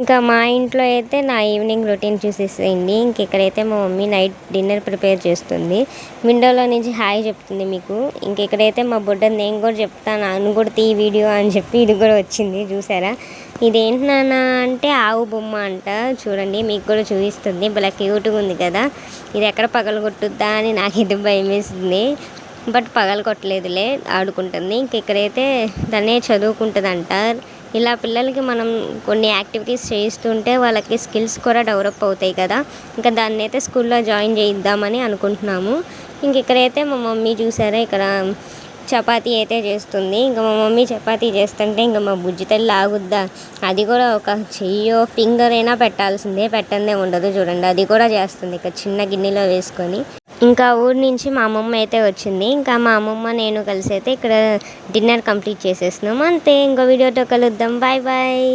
ఇంకా మా ఇంట్లో అయితే నా ఈవినింగ్ రొటీన్ చూసేసేయండి. ఇక్కడైతే మా మమ్మీ నైట్ డిన్నర్ ప్రిపేర్ చేస్తుంది. విండోలో నుంచి హాయ్ చెప్తుంది మీకు. ఇక్కడైతే మా బుడ్డది నేను కూడా చెప్తాను నన్ను కూడా తీ వీడియో అని చెప్పి ఇది కూడా వచ్చింది చూసారా. ఇదేంటి నాన్న అంటే ఆవు బొమ్మ అంట. చూడండి మీకు కూడా చూపిస్తుంది. భలే క్యూట్గా ఉంది కదా. ఇది ఎక్కడ పగలగొట్టుద్దా అని నాకైతే భయం వేస్తుంది. బట్ పగలగొట్టలేదులే, ఆడుకుంటుంది. ఇక్కడైతే తనే చదువుకుంటుందంట. ఇలా పిల్లలకి మనం కొన్ని యాక్టివిటీస్ చేయిస్తుంటే వాళ్ళకి స్కిల్స్ కూడా డెవలప్ అవుతాయి కదా. ఇంకా దాన్ని అయితే స్కూల్లో జాయిన్ చేయిద్దామని అనుకుంటున్నాము. ఇక్కడైతే మా మమ్మీ చూసారా ఇక్కడ చపాతీ అయితే చేస్తుంది. ఇంకా మా మమ్మీ చపాతీ చేస్తుంటే ఇంకా మా బుజ్జి తల్లి ఆగుద్దా. అది కూడా ఒక చెయ్యో ఫింగర్ అయినా పెట్టాల్సిందే, పెట్టందే ఉండదు. చూడండి అది కూడా చేస్తుంది ఇక్కడ చిన్న గిన్నెలో వేసుకొని. ఇంకా ఊరి నుంచి మా అమ్మమ్మ అయితే వచ్చింది. ఇంకా మా అమ్మమ్మ నేను కలిసి అయితే ఇక్కడ డిన్నర్ కంప్లీట్ చేసేస్తున్నాము అంతే. ఇంకో వీడియోతో కలుద్దాం. Bye bye.